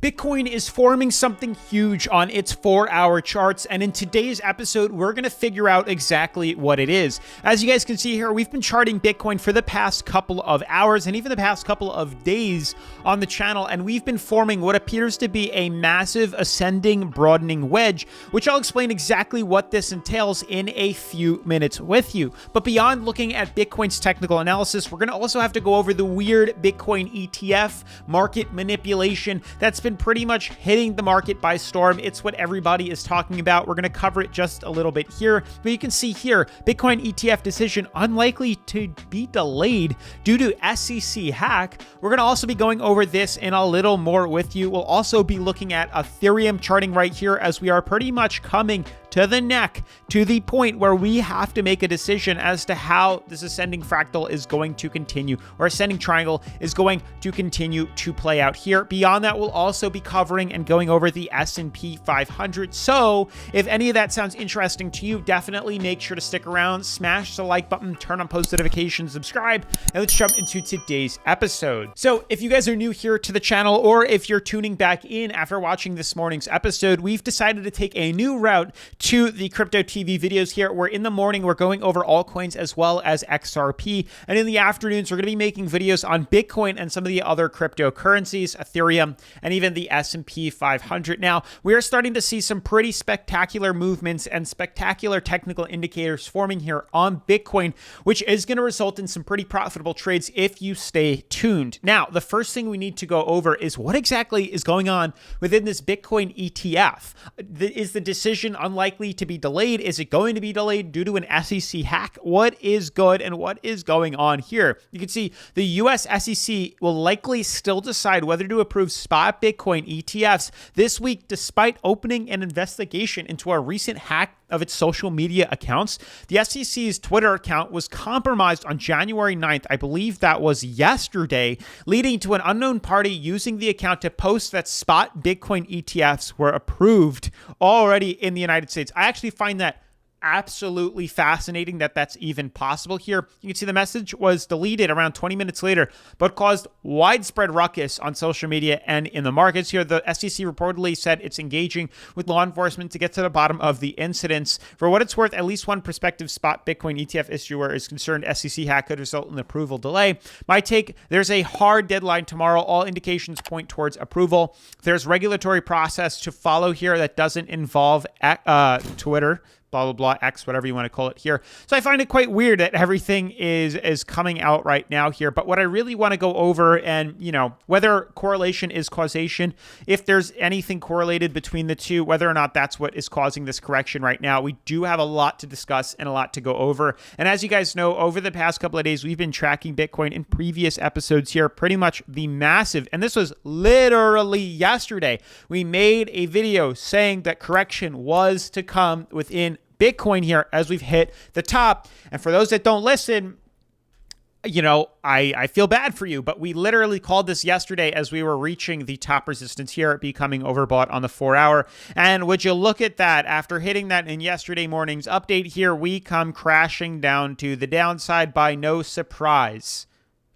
Bitcoin is forming something huge on its 4-hour charts, and in today's episode, we're going to figure out exactly what it is. As you guys can see here, we've been charting Bitcoin for the past couple of hours and even the past couple of days on the channel, and we've been forming what appears to be a massive ascending, broadening wedge, which I'll explain exactly what this entails in a few minutes with you. But beyond looking at Bitcoin's technical analysis, we're going to also have to go over the weird Bitcoin ETF market manipulation that's been pretty much hitting the market by storm. It's what everybody is talking about. We're going to cover it just a little bit here, but you can see here, Bitcoin ETF decision unlikely to be delayed due to SEC hack. We're going to also be going over this in a little more with you. We'll also be looking at Ethereum charting right here as we are pretty much coming to the neck, to the point where we have to make a decision as to how this ascending fractal is going to continue, or ascending triangle is going to continue to play out here. Beyond that, we'll also be covering and going over the S&P 500. So if any of that sounds interesting to you, definitely make sure to stick around, smash the like button, turn on post notifications, subscribe, and let's jump into today's episode. So if you guys are new here to the channel, or if you're tuning back in after watching this morning's episode, we've decided to take a new route to the Crypto TV videos here, where in the morning we're going over altcoins as well as XRP, and in the afternoons we're going to be making videos on Bitcoin and some of the other cryptocurrencies, Ethereum, and even the S&P 500. Now, we are starting to see some pretty spectacular movements and spectacular technical indicators forming here on Bitcoin, which is going to result in some pretty profitable trades if you stay tuned. Now, the first thing we need to go over is what exactly is going on within this Bitcoin ETF. Is the decision unlikely to be delayed? Is it going to be delayed due to an SEC hack? What is good and what is going on here? You can see the US SEC will likely still decide whether to approve spot Bitcoin ETFs this week, despite opening an investigation into a recent hack of its social media accounts. The SEC's Twitter account was compromised on January 9th. I believe that was yesterday, leading to an unknown party using the account to post that spot Bitcoin ETFs were approved already in the United States. I actually find that absolutely fascinating that that's even possible here. You can see the message was deleted around 20 minutes later, but caused widespread ruckus on social media and in the markets here. The SEC reportedly said it's engaging with law enforcement to get to the bottom of the incidents. For what it's worth, at least one prospective spot Bitcoin ETF issuer is concerned SEC hack could result in approval delay. My take, there's a hard deadline tomorrow. All indications point towards approval. There's regulatory process to follow here that doesn't involve Twitter, blah, blah, blah, X, whatever you want to call it here. So I find it quite weird that everything is coming out right now here. But what I really want to go over, and, you know, whether correlation is causation, if there's anything correlated between the two, whether or not that's what is causing this correction right now, we do have a lot to discuss and a lot to go over. And as you guys know, over the past couple of days, we've been tracking Bitcoin in previous episodes here, pretty much the massive, and this was literally yesterday, we made a video saying that correction was to come within Bitcoin here as we've hit the top. And for those that don't listen, you know, I feel bad for you, but we literally called this yesterday as we were reaching the top resistance here, becoming overbought on the 4-hour. And would you look at that, after hitting that in yesterday morning's update here, we come crashing down to the downside by no surprise.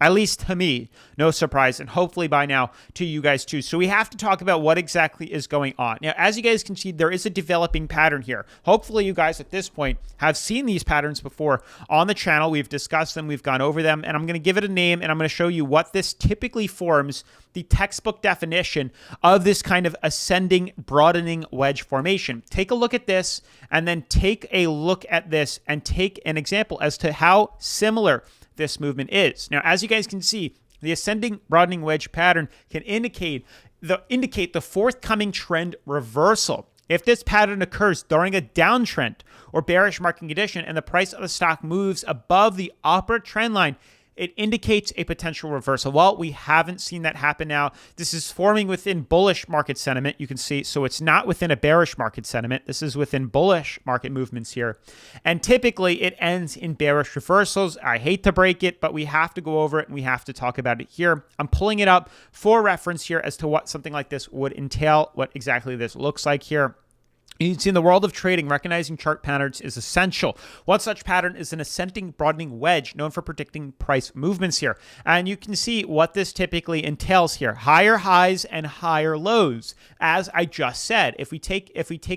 At least to me, no surprise, and hopefully by now to you guys too. So we have to talk about what exactly is going on. Now, as you guys can see, there is a developing pattern here. Hopefully you guys at this point have seen these patterns before on the channel. We've discussed them, we've gone over them, and I'm going to give it a name, and I'm going to show you what this typically forms, the textbook definition of this kind of ascending, broadening wedge formation. Take a look at this, and then take a look at this, and take an example as to how similar this movement is. Now, as you guys can see, the ascending broadening wedge pattern can indicate the forthcoming trend reversal. If this pattern occurs during a downtrend or bearish market condition and the price of the stock moves above the upper trend line, it indicates a potential reversal. Well, we haven't seen that happen now. This is forming within bullish market sentiment, you can see. So it's not within a bearish market sentiment. This is within bullish market movements here. And typically it ends in bearish reversals. I hate to break it, but we have to go over it and we have to talk about it here. I'm pulling it up for reference here as to what something like this would entail, what exactly this looks like here. You can see in the world of trading, recognizing chart patterns is essential. One such pattern is an ascending broadening wedge known for predicting price movements here. And you can see what this typically entails here. Higher highs and higher lows. As I just said, if we take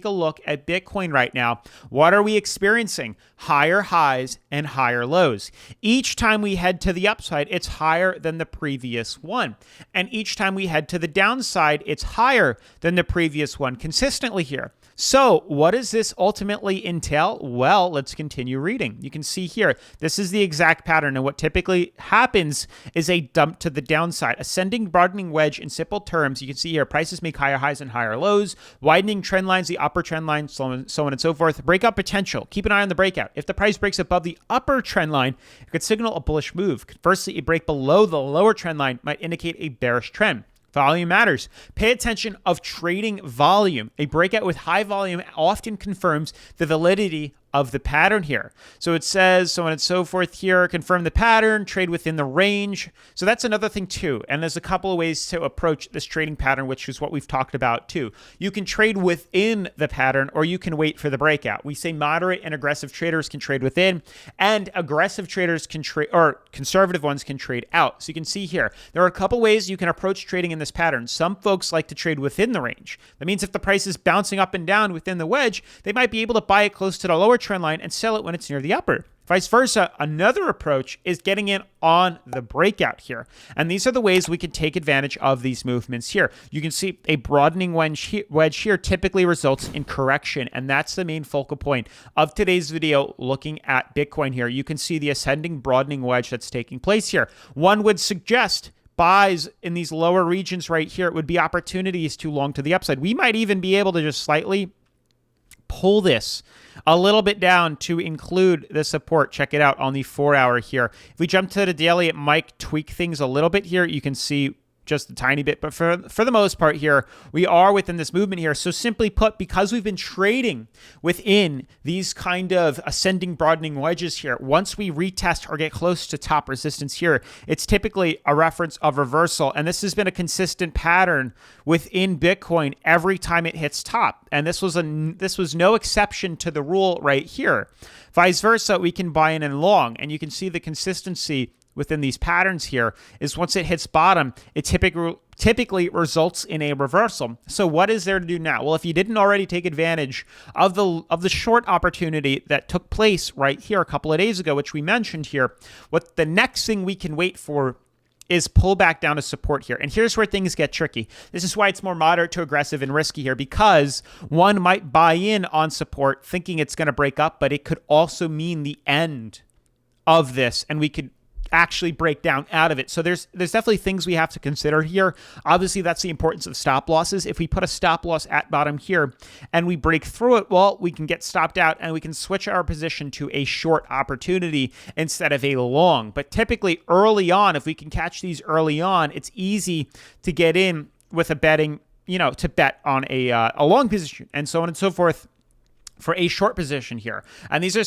a look at Bitcoin right now, what are we experiencing? Higher highs and higher lows. Each time we head to the upside, it's higher than the previous one. And each time we head to the downside, it's higher than the previous one consistently here. So what does this ultimately entail? Well, let's continue reading. You can see here, this is the exact pattern. And what typically happens is a dump to the downside. Ascending broadening wedge in simple terms. You can see here, prices make higher highs and higher lows. Widening trend lines, the upper trend line, so on and so forth. Breakout potential. Keep an eye on the breakout. If the price breaks above the upper trend line, it could signal a bullish move. Conversely, a break below the lower trend line might indicate a bearish trend. Volume matters. Pay attention of trading volume. A breakout with high volume often confirms the validity of the pattern here. So it says, so on and so forth here, confirm the pattern, trade within the range. So that's another thing too. And there's a couple of ways to approach this trading pattern, which is what we've talked about too. You can trade within the pattern or you can wait for the breakout. We say moderate and aggressive traders can trade within and aggressive traders can trade, or conservative ones can trade out. So you can see here, there are a couple ways you can approach trading in this pattern. Some folks like to trade within the range. That means if the price is bouncing up and down within the wedge, they might be able to buy it close to the lower trend line and sell it when it's near the upper. Vice versa, another approach is getting in on the breakout here. And these are the ways we can take advantage of these movements here. You can see a broadening wedge here typically results in correction. And that's the main focal point of today's video looking at Bitcoin here. You can see the ascending broadening wedge that's taking place here. One would suggest buys in these lower regions right here would be opportunities to long to the upside. We might even be able to just slightly pull this a little bit down to include the support. Check it out on the 4-hour here. If we jump to the daily, it might tweak things a little bit here. You can see just a tiny bit, but for the most part here, we are within this movement here. So simply put, because we've been trading within these kind of ascending broadening wedges here, once we retest or get close to top resistance here, it's typically a reference of reversal. And this has been a consistent pattern within Bitcoin every time it hits top. And this was no exception to the rule right here. Vice versa, we can buy in and long, and you can see the consistency within these patterns here is once it hits bottom, it typically results in a reversal. So what is there to do now? Well, if you didn't already take advantage of the short opportunity that took place right here a couple of days ago, which we mentioned here, what the next thing we can wait for is pull back down to support here. And here's where things get tricky. This is why it's more moderate to aggressive and risky here, because one might buy in on support thinking it's going to break up, but it could also mean the end of this, and we could actually break down out of it. So there's definitely things we have to consider here. Obviously, that's the importance of stop losses. If we put a stop loss at bottom here and we break through it, well, we can get stopped out and we can switch our position to a short opportunity instead of a long. But typically early on, if we can catch these early on, it's easy to get in with a betting, to bet on a long position and so on and so forth for a short position here. And these are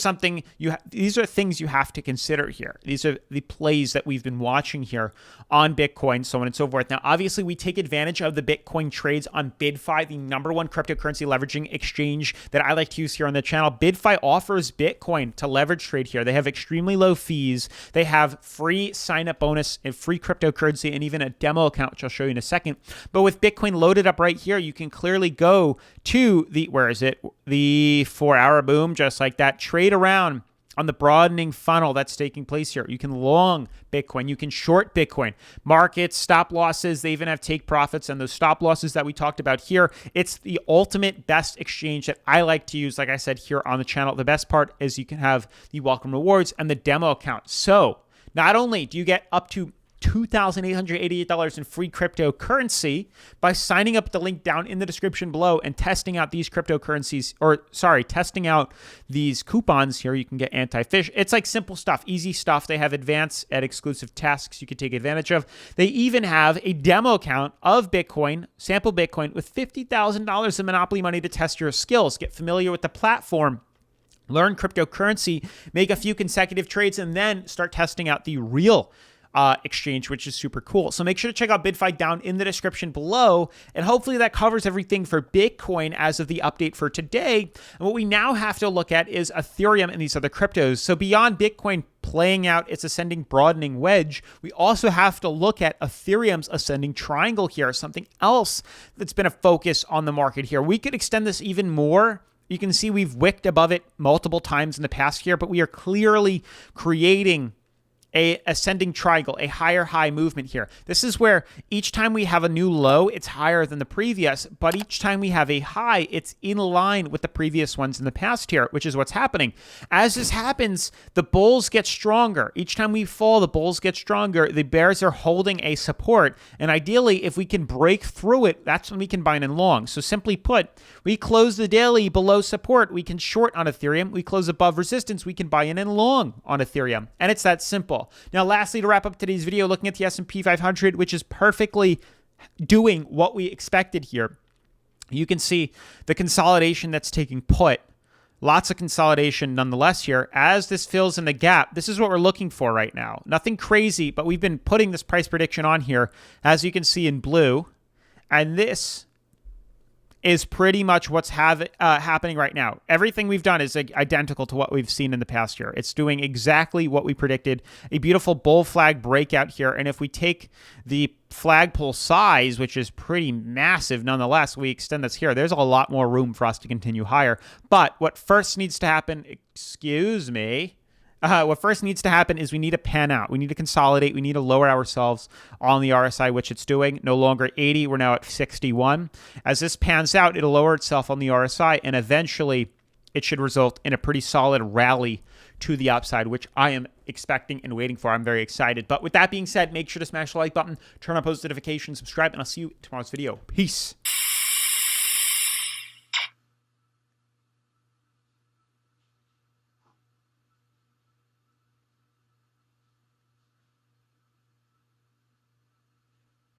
things you have to consider here. These are the plays that we've been watching here on Bitcoin, so on and so forth. Now, obviously, we take advantage of the Bitcoin trades on BidFi, the #1 cryptocurrency leveraging exchange that I like to use here on the channel. BidFi offers Bitcoin to leverage trade here. They have extremely low fees. They have free sign-up bonus and free cryptocurrency and even a demo account, which I'll show you in a second. But with Bitcoin loaded up right here, you can clearly go to the 4-hour boom, just like that. Trade around on the broadening funnel that's taking place here. You can long Bitcoin. You can short Bitcoin. Markets, stop losses, they even have take profits, and those stop losses that we talked about here. It's the ultimate best exchange that I like to use, like I said, here on the channel. The best part is you can have the welcome rewards and the demo account. So not only do you get up to $2,888 in free cryptocurrency by signing up at the link down in the description below and testing out these testing out these coupons here. You can get anti-fish. It's like simple stuff, easy stuff. They have advanced and exclusive tasks you can take advantage of. They even have a demo account of Bitcoin, sample Bitcoin, with $50,000 in Monopoly money to test your skills. Get familiar with the platform. Learn cryptocurrency, make a few consecutive trades, and then start testing out the real exchange, which is super cool. So make sure to check out BitFi down in the description below. And hopefully that covers everything for Bitcoin as of the update for today. And what we now have to look at is Ethereum and these other cryptos. So beyond Bitcoin playing out its ascending broadening wedge, we also have to look at Ethereum's ascending triangle here, something else that's been a focus on the market here. We could extend this even more. You can see we've wicked above it multiple times in the past year, but we are clearly creating a ascending triangle, a higher high movement here. This is where each time we have a new low, it's higher than the previous, but each time we have a high, it's in line with the previous ones in the past here, which is what's happening. As this happens, the bulls get stronger. Each time we fall, the bulls get stronger. The bears are holding a support, and ideally, if we can break through it, that's when we can buy in long. So simply put, we close the daily below support, we can short on Ethereum. We close above resistance, we can buy in long on Ethereum, and it's that simple. Now, lastly, to wrap up today's video, looking at the S&P 500, which is perfectly doing what we expected here. You can see the consolidation that's taking put. Lots of consolidation nonetheless here. As this fills in the gap, this is what we're looking for right now. Nothing crazy, but we've been putting this price prediction on here, as you can see in blue. And this is pretty much what's happening right now. Everything we've done is identical to what we've seen in the past year. It's doing exactly what we predicted. A beautiful bull flag breakout here. And if we take the flagpole size, which is pretty massive nonetheless, we extend this here. There's a lot more room for us to continue higher. But what first needs to happen, what first needs to happen is we need to pan out. We need to consolidate. We need to lower ourselves on the RSI, which it's doing. No longer 80. We're now at 61. As this pans out, it'll lower itself on the RSI, and eventually it should result in a pretty solid rally to the upside, which I am expecting and waiting for. I'm very excited. But with that being said, make sure to smash the like button, turn on post notifications, subscribe, and I'll see you in tomorrow's video. Peace.